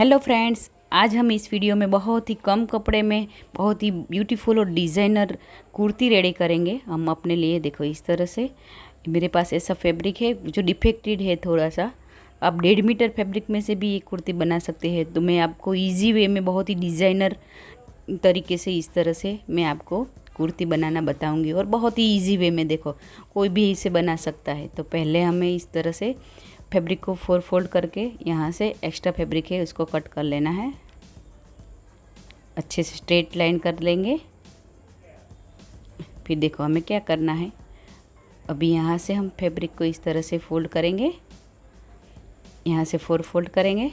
Hello friends, आज हम इस वीडियो में बहुत ही कम कपड़े में बहुत ही ब्यूटीफुल और डिज़ाइनर कुर्ती रेडी करेंगे हम अपने लिए। देखो इस तरह से मेरे पास ऐसा फैब्रिक है जो डिफेक्टेड है थोड़ा सा। आप 1.5 मीटर फैब्रिक में से भी ये कुर्ती बना सकते हैं। तो मैं आपको इजी वे में बहुत ही डिज़ाइनर तरीके से इस तरह से मैं आपको कुर्ती बनाना बताऊंगी और बहुत ही इजी वे में। देखो कोई भी इसे बना सकता है। तो पहले हमें इस तरह से फैब्रिक को 4 फोल्ड करके यहाँ से एक्स्ट्रा फैब्रिक है उसको कट कर लेना है। अच्छे से स्ट्रेट लाइन कर लेंगे। फिर देखो हमें क्या करना है, अभी यहाँ से हम फैब्रिक को इस तरह से फोल्ड करेंगे, यहाँ से 4 फोल्ड करेंगे।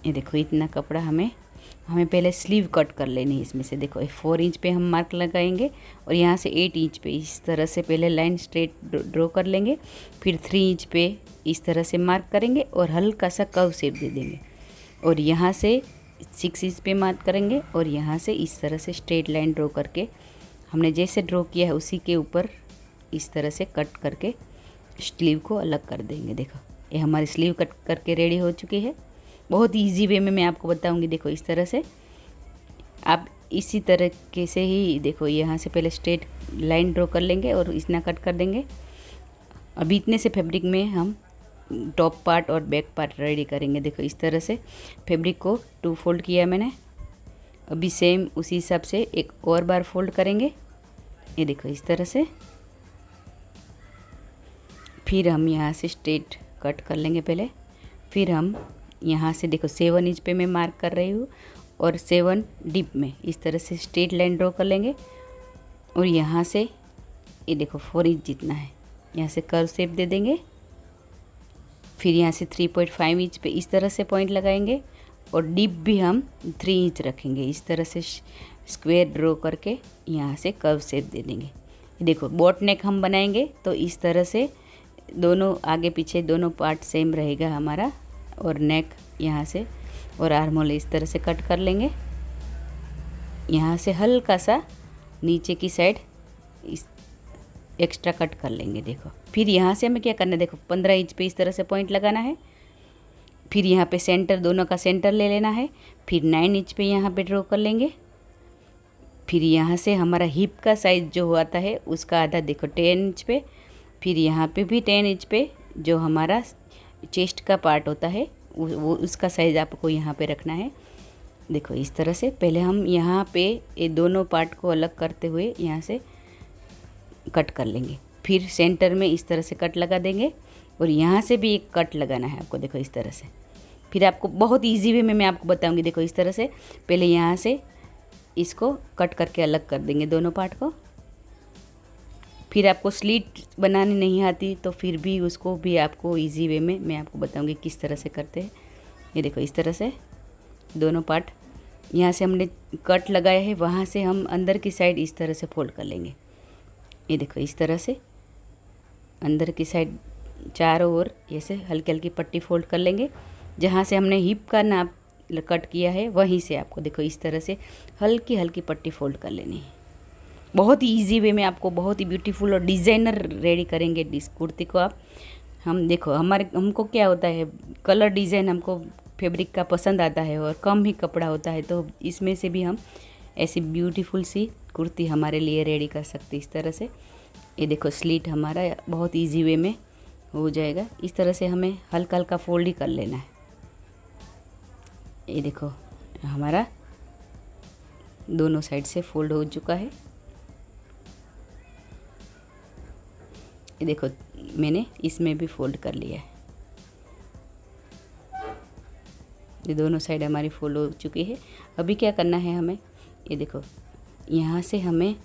ये देखो इतना कपड़ा हमें पहले स्लीव कट कर लेनी है। इसमें से देखो 4 इंच पे हम मार्क लगाएंगे और यहाँ से 8 इंच पे इस तरह से पहले लाइन स्ट्रेट ड्रॉ कर लेंगे। फिर 3 इंच पे इस तरह से मार्क करेंगे और हल्का सा कर्व शेप दे देंगे और यहाँ से 6 इंच पे मार्क करेंगे और यहाँ से इस तरह से स्ट्रेट लाइन ड्रॉ करके हमने जैसे ड्रॉ किया है उसी के ऊपर इस तरह से कट करके स्लीव को अलग कर देंगे। देखो ये हमारी स्लीव कट करके रेडी हो चुकी है। बहुत इजी वे में मैं आपको बताऊंगी। देखो इस तरह से आप इसी तरीके से ही देखो यहाँ से पहले स्ट्रेट लाइन ड्रॉ कर लेंगे और इतना कट कर देंगे। अभी इतने से फैब्रिक में हम टॉप पार्ट और बैक पार्ट रेडी करेंगे। देखो इस तरह से फैब्रिक को 2 फोल्ड किया मैंने। अभी सेम उसी हिसाब से एक और बार फोल्ड करेंगे। ये देखो इस तरह से फिर हम यहाँ से स्ट्रेट कट कर लेंगे पहले। फिर हम यहाँ से देखो 7 इंच पे मैं मार्क कर रही हूँ और 7 डीप में इस तरह से स्ट्रेट लाइन ड्रॉ कर लेंगे और यहाँ से ये देखो 4 इंच जितना है यहाँ से कर्व शेप दे देंगे। फिर यहाँ से 3.5 इंच पे इस तरह से पॉइंट लगाएंगे और डीप भी हम 3 इंच रखेंगे। इस तरह से स्क्वायर ड्रॉ करके यहाँ से कर्व शेप दे देंगे। देखो बोट नेक हम बनाएंगे तो इस तरह से दोनों आगे पीछे दोनों पार्ट सेम रहेगा हमारा और नेक यहाँ से और आर्म होल इस तरह से कट कर लेंगे। यहाँ से हल्का सा नीचे की साइड इस एक्स्ट्रा कट कर लेंगे। देखो फिर यहाँ से हमें क्या करना है, देखो 15 इंच पे इस तरह से पॉइंट लगाना है। फिर यहाँ पे सेंटर दोनों का सेंटर ले लेना है। फिर 9 इंच पे यहाँ पे ड्रॉ कर लेंगे। फिर यहाँ से हमारा हिप का साइज़ जो आता है उसका आधा देखो 10 इंच पे। फिर यहाँ पे भी 10 इंच पे जो हमारा चेस्ट का पार्ट होता है वो उसका साइज़ आपको यहाँ पे रखना है। देखो इस तरह से पहले हम यहाँ पे ये दोनों पार्ट को अलग करते हुए यहाँ से कट कर लेंगे। फिर सेंटर में इस तरह से कट लगा देंगे और यहाँ से भी एक कट लगाना है आपको। देखो इस तरह से फिर आपको बहुत इजी वे में मैं आपको बताऊँगी। देखो इस तरह से पहले यहाँ से इसको कट करके अलग कर देंगे दोनों पार्ट को। फिर आपको स्लीट बनानी नहीं आती तो फिर भी उसको भी आपको इजी वे में मैं आपको बताऊंगी किस तरह से करते हैं। ये देखो इस तरह से दोनों पार्ट यहाँ से हमने कट लगाया है वहाँ से हम अंदर की साइड इस तरह से फोल्ड कर लेंगे। ये देखो इस तरह से अंदर की साइड चारों ओर ऐसे हल्की हल्की पट्टी फोल्ड कर लेंगे। जहाँ से हमने हिप का नाप कट किया है वहीं से आपको देखो इस तरह से हल्की हल्की पट्टी फोल्ड कर लेनी है। बहुत ही इजी वे में आपको बहुत ही ब्यूटीफुल और डिज़ाइनर रेडी करेंगे इस कुर्ती को आप। हम देखो हमको क्या होता है, कलर डिज़ाइन हमको फैब्रिक का पसंद आता है और कम ही कपड़ा होता है तो इसमें से भी हम ऐसी ब्यूटीफुल सी कुर्ती हमारे लिए रेडी कर सकते इस तरह से। ये देखो स्लीट हमारा बहुत इजी वे में हो जाएगा। इस तरह से हमें हल्का हल्का फोल्ड ही कर लेना है। ये देखो हमारा दोनों साइड से फोल्ड हो चुका है। ये देखो मैंने इसमें भी फोल्ड कर लिया है। ये दोनों साइड हमारी फोल्ड हो चुकी है। अभी क्या करना है हमें, ये देखो यहाँ से हमें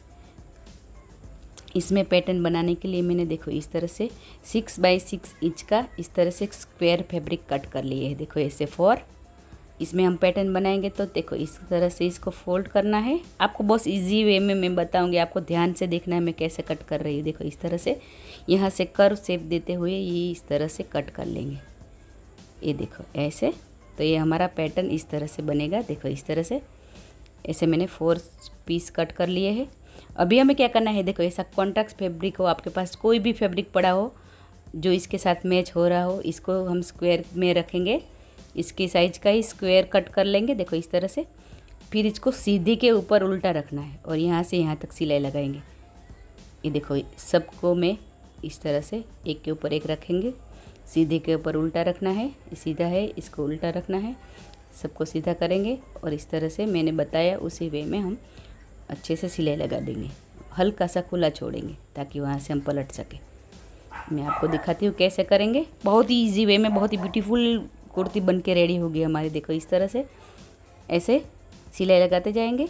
इसमें पैटर्न बनाने के लिए मैंने देखो इस तरह से 6 बाई 6 इंच का इस तरह से स्क्वायर फैब्रिक कट कर लिए है। देखो ऐसे 4 इसमें हम पैटर्न बनाएंगे तो देखो इस तरह से इसको फोल्ड करना है। आपको बहुत इजी वे में मैं बताऊंगी, आपको ध्यान से देखना है मैं कैसे कट कर रही हूँ। देखो इस तरह से यहाँ से कर्व शेप देते हुए ये इस तरह से कट कर लेंगे। ये देखो ऐसे, तो ये हमारा पैटर्न इस तरह से बनेगा। देखो इस तरह से ऐसे मैंने 4 पीस कट कर लिए हैं। अभी हमें क्या करना है, देखो ऐसा कॉन्ट्रास्ट फैब्रिक हो, आपके पास कोई भी फैब्रिक पड़ा हो जो इसके साथ मैच हो रहा हो, इसको हम स्क्वायर में रखेंगे इसके साइज का ही स्क्वायर कट कर लेंगे, देखो इस तरह से। फिर इसको सीधे के ऊपर उल्टा रखना है और यहाँ से यहाँ तक सिलाई लगाएंगे। ये देखो सबको मैं इस तरह से एक के ऊपर एक रखेंगे, सीधे के ऊपर उल्टा रखना है, सीधा है इसको उल्टा रखना है, सबको सीधा करेंगे और इस तरह से मैंने बताया उसी वे में हम अच्छे से सिलाई लगा देंगे। हल्का सा खुला छोड़ेंगे ताकि वहाँ से हम पलट सकें। मैं आपको दिखाती हूँ कैसे करेंगे। बहुत ही ईजी वे में बहुत ही ब्यूटीफुल कुर्ती बन के रेडी होगी हमारी। देखो इस तरह से ऐसे सिलाई लगाते जाएंगे,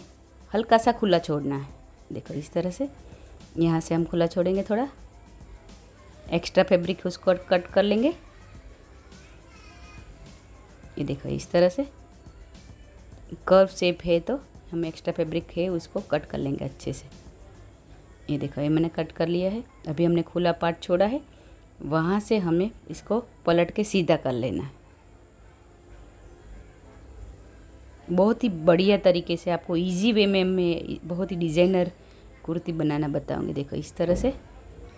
हल्का सा खुला छोड़ना है। देखो इस तरह से यहाँ से हम खुला छोड़ेंगे, थोड़ा एक्स्ट्रा फैब्रिक उसको कट कर लेंगे। ये देखो इस तरह से कर्व शेप है तो हम एक्स्ट्रा फैब्रिक है उसको कट कर लेंगे अच्छे से। ये देखो ये मैंने कट कर लिया है। अभी हमने खुला पार्ट छोड़ा है, वहाँ से हमें इसको पलट के सीधा कर लेना है। बहुत ही बढ़िया तरीके से आपको इजी वे में मैं बहुत ही डिज़ाइनर कुर्ती बनाना बताऊंगी। देखो इस तरह से,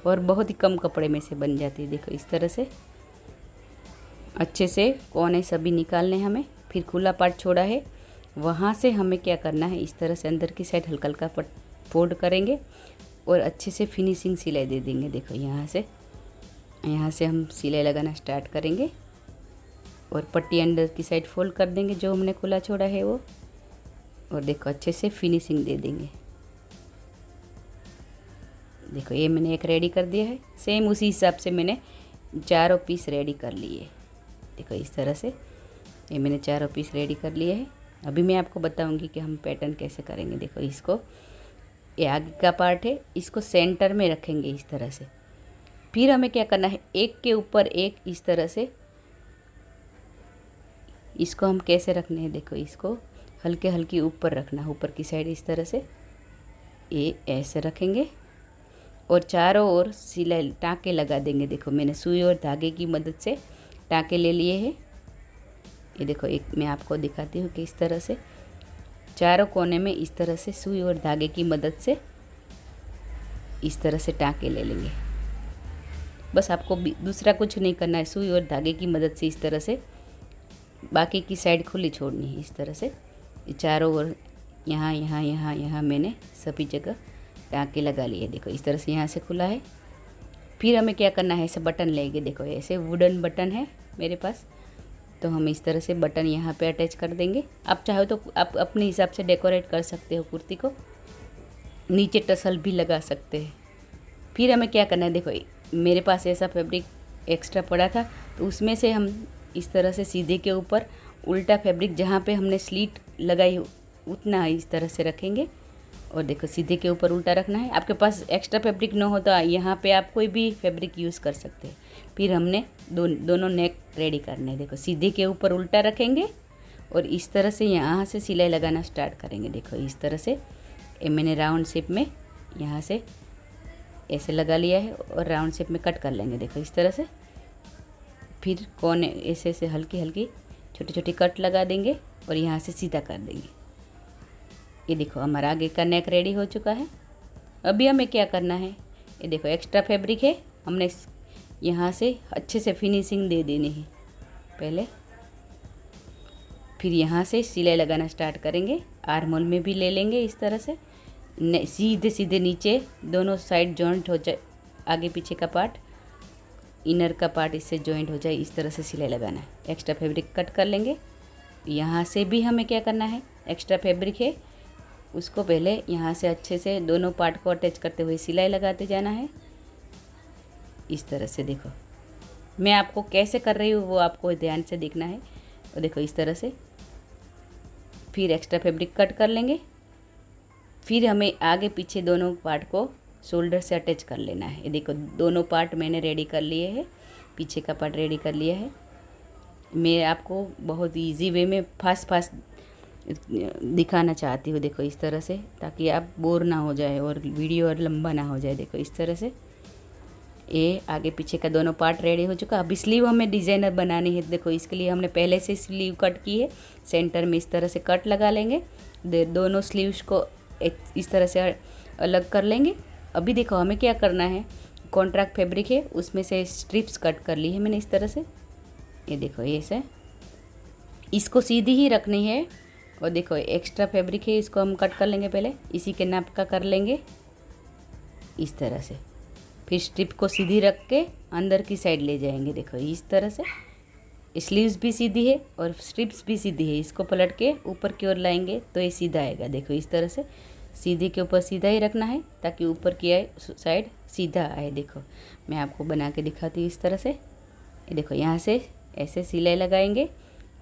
और बहुत ही कम कपड़े में से बन जाती है। देखो इस तरह से अच्छे से कोने सभी निकालने हमें। फिर खुला पार्ट छोड़ा है, वहाँ से हमें क्या करना है, इस तरह से अंदर की साइड हल्का हल्का फोल्ड करेंगे और अच्छे से फिनिशिंग सिलाई दे देंगे। देखो यहाँ से हम सिलाई लगाना स्टार्ट करेंगे और पट्टी अंदर की साइड फोल्ड कर देंगे जो हमने खुला छोड़ा है वो, और देखो अच्छे से फिनिशिंग दे देंगे। देखो ये मैंने एक रेडी कर दिया है। सेम उसी हिसाब से मैंने चारों पीस रेडी कर लिए। देखो इस तरह से ये मैंने चारों पीस रेडी कर लिए हैं। अभी मैं आपको बताऊंगी कि हम पैटर्न कैसे करेंगे। देखो इसको, ये आगे का पार्ट है, इसको सेंटर में रखेंगे इस तरह से। फिर हमें क्या करना है, एक के ऊपर एक इस तरह से इसको हम कैसे रखने हैं, देखो इसको हल्के हल्के ऊपर रखना, ऊपर की साइड इस तरह से ये ऐसे रखेंगे और चारों ओर सिलाई टाँके लगा देंगे। देखो मैंने सुई और धागे की मदद से टाँके ले लिए हैं। ये देखो एक मैं आपको दिखाती हूँ कि इस तरह से चारों कोने में इस तरह से सुई और धागे की मदद से इस तरह से टाँके ले लेंगे। बस आपको दूसरा कुछ नहीं करना है, सुई और धागे की मदद से इस तरह से बाकी की साइड खुली छोड़नी है। इस तरह से चारों ओर यहाँ यहाँ यहाँ यहाँ मैंने सभी जगह टाँके लगा लिए। देखो इस तरह से यहाँ से खुला है। फिर हमें क्या करना है, ऐसे बटन लेंगे। देखो ऐसे वुडन बटन है मेरे पास, तो हम इस तरह से बटन यहाँ पे अटैच कर देंगे। आप चाहो तो आप अपने हिसाब से डेकोरेट कर सकते हो कुर्ती को, नीचे टसल भी लगा सकते हैं। फिर हमें क्या करना है, देखो मेरे पास ऐसा फैब्रिक एक्स्ट्रा पड़ा था तो उसमें से हम इस तरह से सीधे के ऊपर उल्टा फैब्रिक जहाँ पे हमने स्लीट लगाई उतना इस तरह से रखेंगे और देखो सीधे के ऊपर उल्टा रखना है। आपके पास एक्स्ट्रा फैब्रिक न हो तो यहाँ पे आप कोई भी फैब्रिक यूज़ कर सकते हैं। फिर हमने दोनों नेक रेडी करने हैं। देखो सीधे के ऊपर उल्टा रखेंगे और इस तरह से यहाँ से सिलाई लगाना स्टार्ट करेंगे। देखो इस तरह से मैंने राउंड शेप में यहाँ से ऐसे लगा लिया है और राउंड शेप में कट कर लेंगे। देखो इस तरह से फिर कोने ऐसे ऐसे हल्की हल्की छोटी छोटी कट लगा देंगे और यहाँ से सीधा कर देंगे। ये देखो हमारा आगे का नेक रेडी हो चुका है। अभी हमें क्या करना है, ये देखो एक्स्ट्रा फैब्रिक है, हमने यहाँ से अच्छे से फिनिशिंग दे देनी है पहले। फिर यहाँ से सिलाई लगाना स्टार्ट करेंगे। आर्म होल में भी ले लेंगे इस तरह से, सीधे सीधे नीचे दोनों साइड जॉइंट हो जाए, आगे पीछे का पार्ट इनर का पार्ट इससे जॉइंट हो जाए, इस तरह से सिलाई लगाना है। एक्स्ट्रा फैब्रिक कट कर लेंगे। यहाँ से भी हमें क्या करना है, एक्स्ट्रा फैब्रिक है उसको पहले यहाँ से अच्छे से दोनों पार्ट को अटैच करते हुए सिलाई लगाते जाना है इस तरह से। देखो मैं आपको कैसे कर रही हूँ वो आपको ध्यान से देखना है। और देखो इस तरह से फिर एक्स्ट्रा फैब्रिक कट कर लेंगे। फिर हमें आगे पीछे दोनों पार्ट को शोल्डर से अटैच कर लेना है। ये देखो दोनों पार्ट मैंने रेडी कर लिए हैं, पीछे का पार्ट रेडी कर लिया है। मैं आपको बहुत इजी वे में फास्ट दिखाना चाहती हूँ। देखो इस तरह से, ताकि आप बोर ना हो जाए और वीडियो और लंबा ना हो जाए। देखो इस तरह से ये आगे पीछे का दोनों पार्ट रेडी हो चुका। अब स्लीव हमें डिज़ाइनर बनानी है। देखो इसके लिए हमने पहले से स्लीव कट की है, सेंटर में इस तरह से कट लगा लेंगे। दोनों स्लीव्स को इस तरह से अलग कर लेंगे। अभी देखो हमें क्या करना है, कॉन्ट्रास्ट फैब्रिक है उसमें से स्ट्रिप्स कट कर ली है मैंने इस तरह से। ये देखो ये से इसको सीधी ही रखनी है। और देखो एक्स्ट्रा फैब्रिक है, इसको हम कट कर लेंगे। पहले इसी के नाप का कर लेंगे इस तरह से। फिर स्ट्रिप को सीधी रख के अंदर की साइड ले जाएंगे। देखो इस तरह से स्लीव्स भी सीधी है और स्ट्रिप्स भी सीधी है। इसको पलट के ऊपर की ओर लाएंगे तो ये सीधा आएगा। देखो इस तरह से सीधी के ऊपर सीधा ही रखना है ताकि ऊपर की साइड सीधा आए। देखो मैं आपको बना के दिखाती हूँ इस तरह से। ये देखो यहाँ से ऐसे सिलाई लगाएंगे,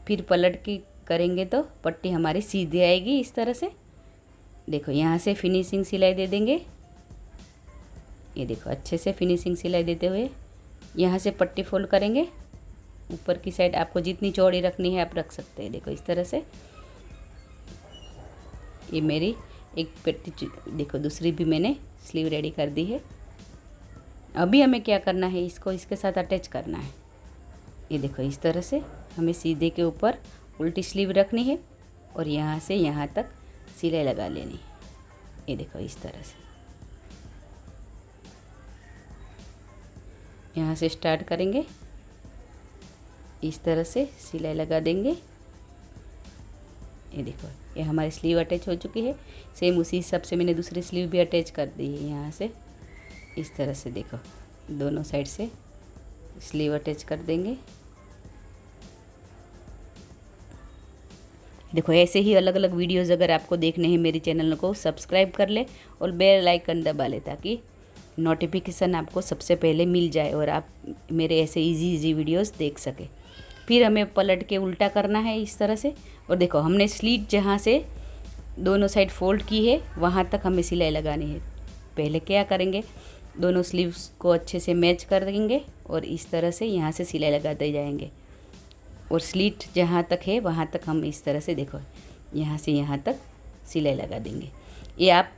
फिर पलट के करेंगे तो पट्टी हमारी सीधी आएगी इस तरह से। देखो यहाँ से फिनिशिंग सिलाई दे देंगे। ये देखो अच्छे से फिनिशिंग सिलाई देते हुए यहाँ से पट्टी फोल्ड करेंगे। ऊपर की साइड आपको जितनी चौड़ी रखनी है आप रख सकते हैं। देखो इस तरह से ये मेरी एक पट्टी, देखो दूसरी भी मैंने स्लीव रेडी कर दी है। अभी हमें क्या करना है, इसको इसके साथ अटैच करना है। ये देखो इस तरह से हमें सीधे के ऊपर उल्टी स्लीव रखनी है और यहाँ से यहाँ तक सिलाई लगा लेनी है। ये देखो इस तरह से यहाँ से स्टार्ट करेंगे, इस तरह से सिलाई लगा देंगे। ये देखो ये हमारी स्लीव अटैच हो चुकी है। सेम उसी हिसाब से मैंने दूसरी स्लीव भी अटैच कर दी है यहाँ से इस तरह से। देखो दोनों साइड से स्लीव अटैच कर देंगे। देखो ऐसे ही अलग अलग वीडियोस अगर आपको देखने हैं मेरे चैनल को सब्सक्राइब कर ले और बेल आइकन दबा ले ताकि नोटिफिकेशन आपको सबसे पहले मिल जाए और आप मेरे ऐसे इजी वीडियोस देख सके। फिर हमें पलट के उल्टा करना है इस तरह से। और देखो हमने स्लीट जहाँ से दोनों साइड फोल्ड की है वहाँ तक हमें सिलाई लगानी है। पहले क्या करेंगे, दोनों स्लीव्स को अच्छे से मैच कर देंगे और इस तरह से यहाँ से सिलाई लगाते जाएंगे। और स्लीट जहाँ तक है वहाँ तक हम इस तरह से देखो यहाँ से यहाँ तक सिलाई लगा देंगे। ये आप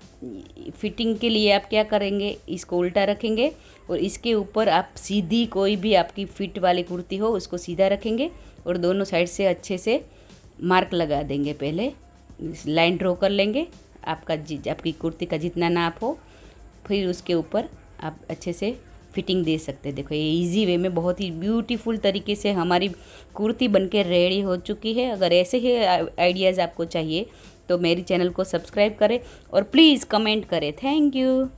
फिटिंग के लिए आप क्या करेंगे, इसको उल्टा रखेंगे और इसके ऊपर आप सीधी कोई भी आपकी फिट वाली कुर्ती हो उसको सीधा रखेंगे और दोनों साइड से अच्छे से मार्क लगा देंगे। पहले लाइन ड्रॉ कर लेंगे आपकी कुर्ती का जितना नाप हो, फिर उसके ऊपर आप अच्छे से फिटिंग दे सकते हैं। देखो ये इजी वे में बहुत ही ब्यूटीफुल तरीके से हमारी कुर्ती बनके रेडी हो चुकी है। अगर ऐसे ही आइडियाज़ आपको चाहिए तो मेरी चैनल को सब्सक्राइब करें और प्लीज़ कमेंट करें। Thank you.